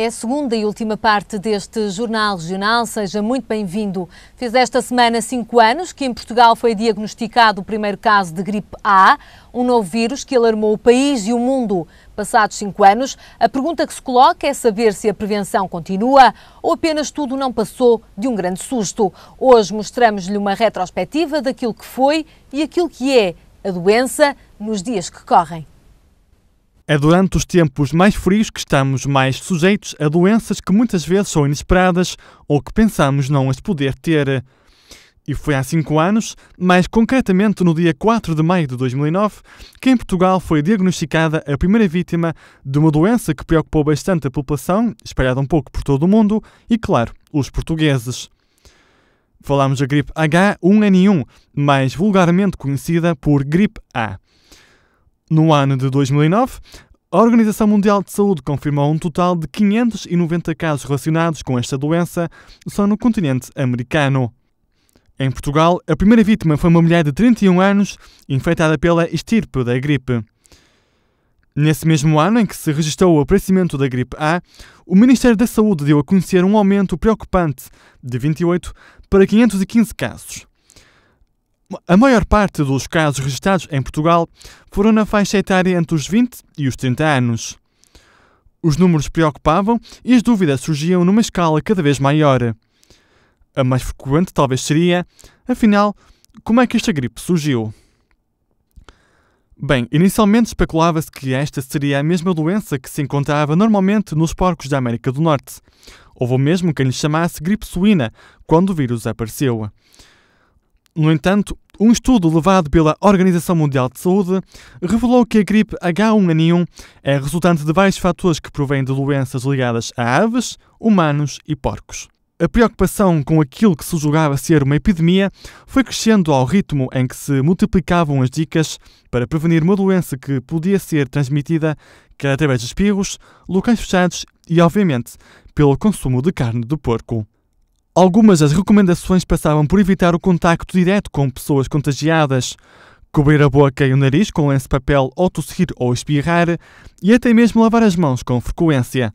É a segunda e última parte deste Jornal Regional. Seja muito bem-vindo. Fez esta semana 5 anos que em Portugal foi diagnosticado o primeiro caso de gripe A, um novo vírus que alarmou o país e o mundo. Passados 5 anos, a pergunta que se coloca é saber se a prevenção continua ou apenas tudo não passou de um grande susto. Hoje mostramos-lhe uma retrospectiva daquilo que foi e aquilo que é a doença nos dias que correm. É durante os tempos mais frios que estamos mais sujeitos a doenças que muitas vezes são inesperadas ou que pensamos não as poder ter. E foi há 5 anos, mais concretamente no dia 4 de maio de 2009, que em Portugal foi diagnosticada a primeira vítima de uma doença que preocupou bastante a população, espalhada um pouco por todo o mundo, e, claro, os portugueses. Falamos da gripe H1N1, mais vulgarmente conhecida por gripe A. No ano de 2009, a Organização Mundial de Saúde confirmou um total de 590 casos relacionados com esta doença só no continente americano. Em Portugal, a primeira vítima foi uma mulher de 31 anos, infectada pela estirpe da gripe. Nesse mesmo ano em que se registrou o aparecimento da gripe A, o Ministério da Saúde deu a conhecer um aumento preocupante de 28 para 515 casos. A maior parte dos casos registrados em Portugal foram na faixa etária entre os 20 e os 30 anos. Os números preocupavam e as dúvidas surgiam numa escala cada vez maior. A mais frequente talvez seria, afinal, como é que esta gripe surgiu? Bem, inicialmente especulava-se que esta seria a mesma doença que se encontrava normalmente nos porcos da América do Norte. Houve mesmo quem lhe chamasse gripe suína quando o vírus apareceu. No entanto, um estudo levado pela Organização Mundial de Saúde revelou que a gripe H1N1 é resultante de vários fatores que provêm de doenças ligadas a aves, humanos e porcos. A preocupação com aquilo que se julgava ser uma epidemia foi crescendo ao ritmo em que se multiplicavam as dicas para prevenir uma doença que podia ser transmitida quer através de espirros, locais fechados e, obviamente, pelo consumo de carne de porco. Algumas das recomendações passavam por evitar o contacto direto com pessoas contagiadas, cobrir a boca e o nariz com lenço de papel ao tossir ou espirrar e até mesmo lavar as mãos com frequência.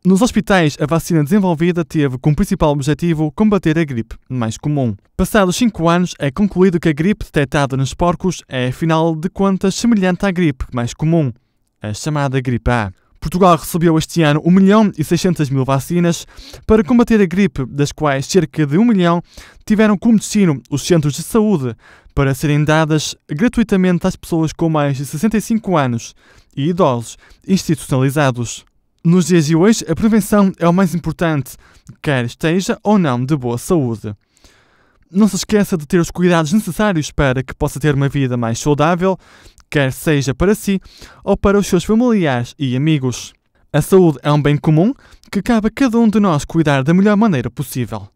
Nos hospitais, a vacina desenvolvida teve como principal objetivo combater a gripe mais comum. Passados 5 anos, é concluído que a gripe detectada nos porcos é, afinal de contas, semelhante à gripe mais comum, a chamada gripe A. Portugal recebeu este ano 1.600.000 vacinas para combater a gripe, das quais cerca de 1 milhão tiveram como destino os centros de saúde para serem dadas gratuitamente às pessoas com mais de 65 anos e idosos institucionalizados. Nos dias de hoje, a prevenção é o mais importante, quer esteja ou não de boa saúde. Não se esqueça de ter os cuidados necessários para que possa ter uma vida mais saudável, quer seja para si ou para os seus familiares e amigos. A saúde é um bem comum que cabe a cada um de nós cuidar da melhor maneira possível.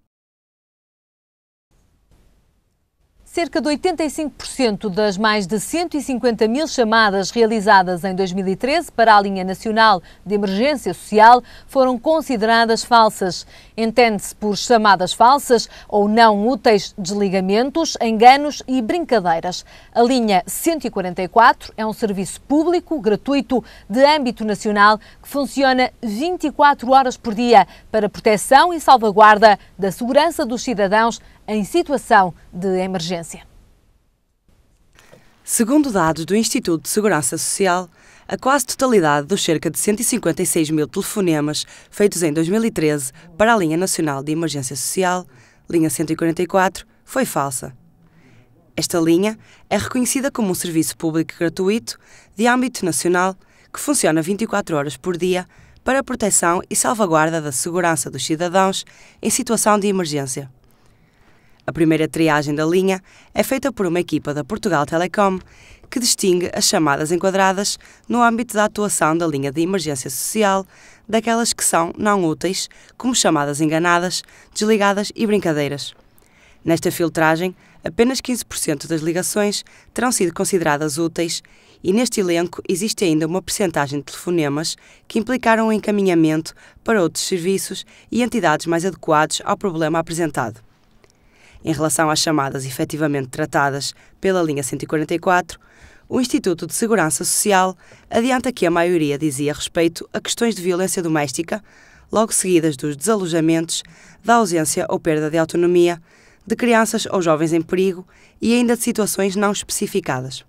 Cerca de 85% das mais de 150.000 chamadas realizadas em 2013 para a Linha Nacional de Emergência Social foram consideradas falsas. Entende-se por chamadas falsas ou não úteis desligamentos, enganos e brincadeiras. A linha 144 é um serviço público, gratuito, de âmbito nacional, que funciona 24 horas por dia para proteção e salvaguarda da segurança dos cidadãos em situação de emergência. Segundo dados do Instituto de Segurança Social, a quase totalidade dos cerca de 156.000 telefonemas feitos em 2013 para a Linha Nacional de Emergência Social, linha 144, foi falsa. Esta linha é reconhecida como um serviço público gratuito de âmbito nacional que funciona 24 horas por dia para a proteção e salvaguarda da segurança dos cidadãos em situação de emergência. A primeira triagem da linha é feita por uma equipa da Portugal Telecom que distingue as chamadas enquadradas no âmbito da atuação da linha de emergência social daquelas que são não úteis, como chamadas enganadas, desligadas e brincadeiras. Nesta filtragem, apenas 15% das ligações terão sido consideradas úteis e neste elenco existe ainda uma percentagem de telefonemas que implicaram o encaminhamento para outros serviços e entidades mais adequados ao problema apresentado. Em relação às chamadas efetivamente tratadas pela linha 144, o Instituto de Segurança Social adianta que a maioria dizia respeito a questões de violência doméstica, logo seguidas dos desalojamentos, da ausência ou perda de autonomia, de crianças ou jovens em perigo e ainda de situações não especificadas.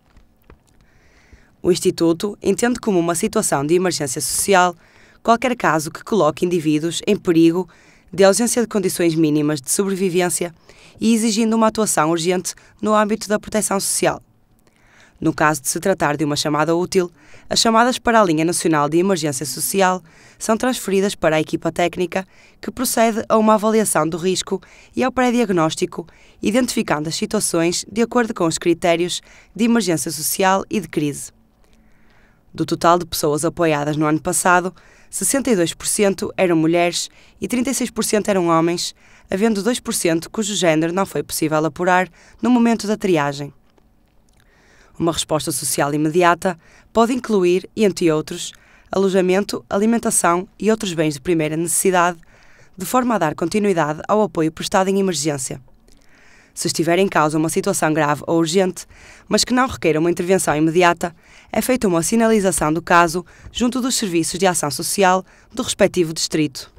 O Instituto entende como uma situação de emergência social qualquer caso que coloque indivíduos em perigo de ausência de condições mínimas de sobrevivência e exigindo uma atuação urgente no âmbito da proteção social. No caso de se tratar de uma chamada útil, as chamadas para a Linha Nacional de Emergência Social são transferidas para a equipa técnica, que procede a uma avaliação do risco e ao pré-diagnóstico, identificando as situações de acordo com os critérios de emergência social e de crise. Do total de pessoas apoiadas no ano passado, 62% eram mulheres e 36% eram homens, havendo 2% cujo género não foi possível apurar no momento da triagem. Uma resposta social imediata pode incluir, entre outros, alojamento, alimentação e outros bens de primeira necessidade, de forma a dar continuidade ao apoio prestado em emergência. Se estiver em causa uma situação grave ou urgente, mas que não requeira uma intervenção imediata, é feita uma sinalização do caso junto dos serviços de ação social do respectivo distrito.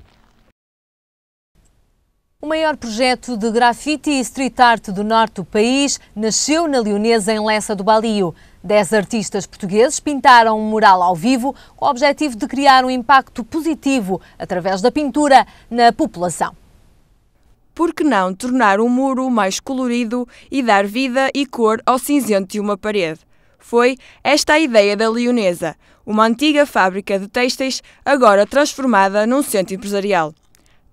O maior projeto de grafite e street art do norte do país nasceu na Leonesa, em Lessa do Balio. 10 artistas portugueses pintaram um mural ao vivo com o objetivo de criar um impacto positivo através da pintura na população. Por que não tornar um muro mais colorido e dar vida e cor ao cinzento de uma parede? Foi esta a ideia da Leonesa, uma antiga fábrica de têxteis agora transformada num centro empresarial.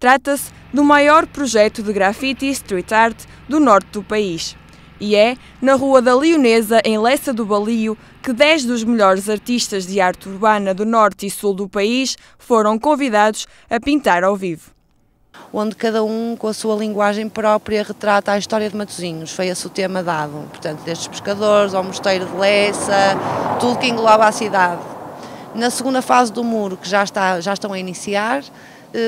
Trata-se do maior projeto de grafite e street art do norte do país. E é na Rua da Leonesa, em Lessa do Balio, que 10 dos melhores artistas de arte urbana do norte e sul do país foram convidados a pintar ao vivo. Onde cada um, com a sua linguagem própria, retrata a história de Matosinhos. Foi esse o tema dado, portanto, desde os pescadores ao mosteiro de Lessa, tudo que engloba a cidade. Na segunda fase do muro, que já estão a iniciar,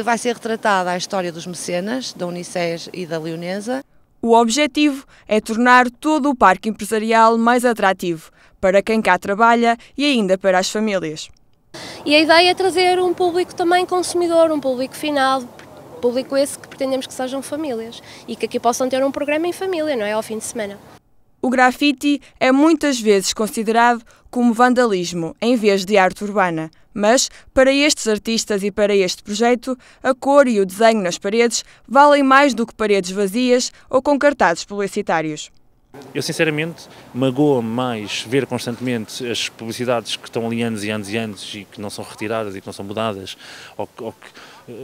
vai ser retratada a história dos mecenas, da Unicés e da Leonesa. O objetivo é tornar todo o parque empresarial mais atrativo, para quem cá trabalha e ainda para as famílias. E a ideia é trazer um público também consumidor, um público final, público esse que pretendemos que sejam famílias e que aqui possam ter um programa em família, não é, ao fim de semana. O grafite é muitas vezes considerado como vandalismo em vez de arte urbana, mas para estes artistas e para este projeto, a cor e o desenho nas paredes valem mais do que paredes vazias ou com cartazes publicitários. Eu sinceramente magoa-me mais ver constantemente as publicidades que estão ali anos e anos e anos e que não são retiradas e que não são mudadas, ou que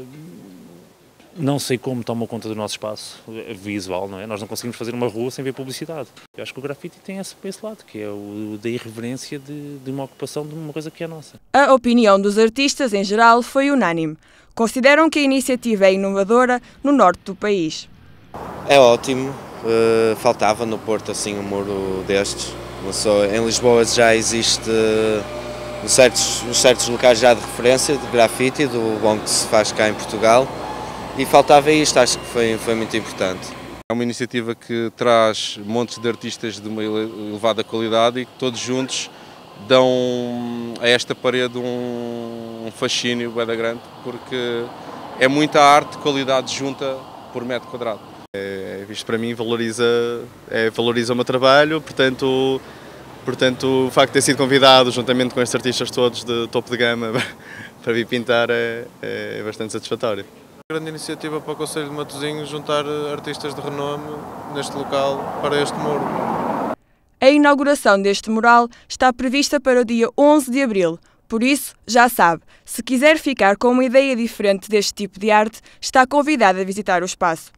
não sei como tomam conta do nosso espaço visual, não é? Nós não conseguimos fazer uma rua sem ver publicidade. Eu acho que o grafite tem esse lado, que é o da irreverência de uma ocupação de uma coisa que é nossa. A opinião dos artistas em geral foi unânime. Consideram que a iniciativa é inovadora no norte do país. É ótimo, faltava no Porto assim um muro destes. Em Lisboa já existe nos certos locais já de referência de grafite, do bom que se faz cá em Portugal. E faltava isto, acho que foi muito importante. É uma iniciativa que traz montes de artistas de uma elevada qualidade e que todos juntos dão a esta parede um fascínio bem grande, porque é muita arte de qualidade junta por metro quadrado. Isto para mim valoriza o meu trabalho, portanto o facto de ter sido convidado juntamente com estes artistas todos de topo de gama para vir pintar é bastante satisfatório. Grande iniciativa para o Concelho de Matosinhos juntar artistas de renome neste local para este muro. A inauguração deste mural está prevista para o dia 11 de abril. Por isso, já sabe, se quiser ficar com uma ideia diferente deste tipo de arte, está convidado a visitar o espaço.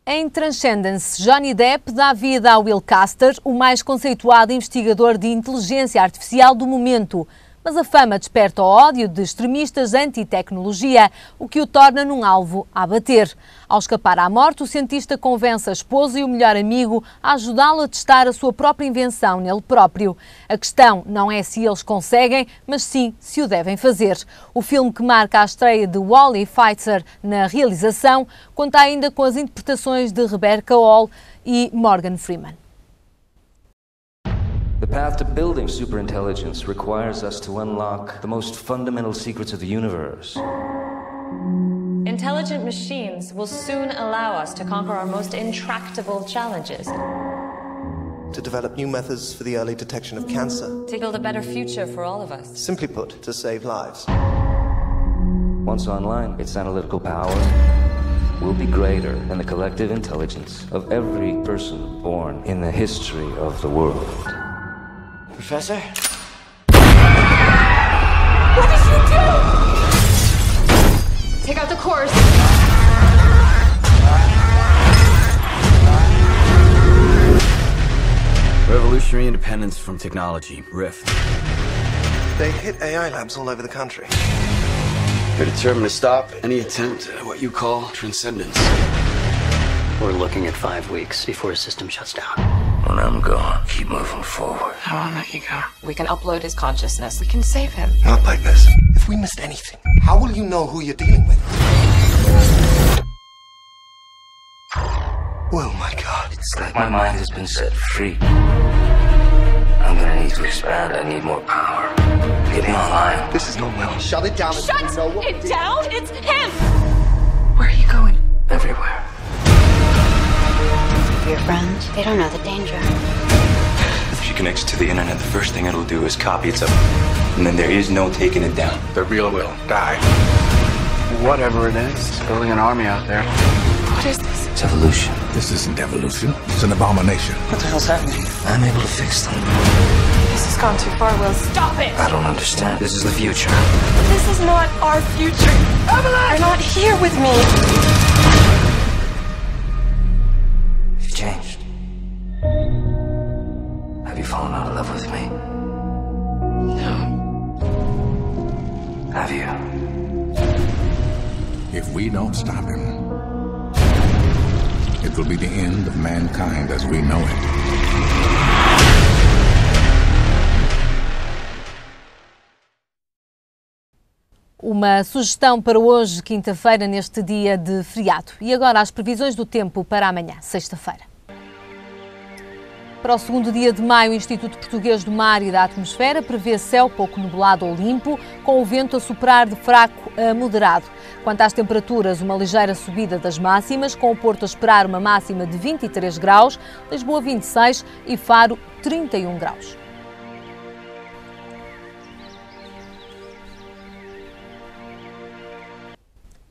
Em Transcendence, Johnny Depp dá vida a Will Castor, o mais conceituado investigador de inteligência artificial do momento. Mas a fama desperta o ódio de extremistas anti-tecnologia, o que o torna num alvo a abater. Ao escapar à morte, o cientista convence a esposa e o melhor amigo a ajudá-lo a testar a sua própria invenção nele próprio. A questão não é se eles conseguem, mas sim se o devem fazer. O filme, que marca a estreia de Wally Pfizer na realização, conta ainda com as interpretações de Rebecca Hall e Morgan Freeman. The path to building superintelligence requires us to unlock the most fundamental secrets of the universe. Intelligent machines will soon allow us to conquer our most intractable challenges. To develop new methods for the early detection of cancer. To build a better future for all of us. Simply put, to save lives. Once online, its analytical power will be greater than the collective intelligence of every person born in the history of the world. Professor? What did you do? Take out the cores. Revolutionary independence from technology, RIFT. They hit AI labs all over the country. They're determined to stop any attempt at what you call transcendence. We're looking at 5 weeks before his system shuts down. When I'm gone, keep moving forward. I won't let you go. We can upload his consciousness. We can save him. Not like this. If we missed anything, how will you know who you're dealing with? Oh my God. It's like my mind has been set free. I'm gonna need to expand. I need more power. Get me online. This is not well. Shut it down. Shut it down! It's him! Where are you going? Everywhere. Your friends, they don't know the danger. If she connects to the internet, the first thing it'll do is copy itself. And then there is no taking it down. The real will die. Whatever it is, it's building an army out there. What is this? It's evolution. This isn't evolution. It's an abomination. What the hell's happening? I'm able to fix them. This has gone too far, Will. Stop it! I don't understand. This is the future. This is not our future. Evelyn! You're not here with me. You've changed. Have you fallen out of love with me? No. Have you? If we don't stop him, it will be the end of mankind as we know it. Uma sugestão para hoje, quinta-feira, neste dia de feriado. E agora as previsões do tempo para amanhã, sexta-feira. Para o segundo dia de maio, o Instituto Português do Mar e da Atmosfera prevê céu pouco nublado ou limpo, com o vento a soprar de fraco a moderado. Quanto às temperaturas, uma ligeira subida das máximas, com o Porto a esperar uma máxima de 23 graus, Lisboa 26 e Faro 31 graus.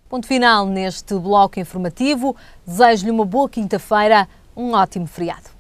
Ponto final neste bloco informativo. Desejo-lhe uma boa quinta-feira, um ótimo feriado.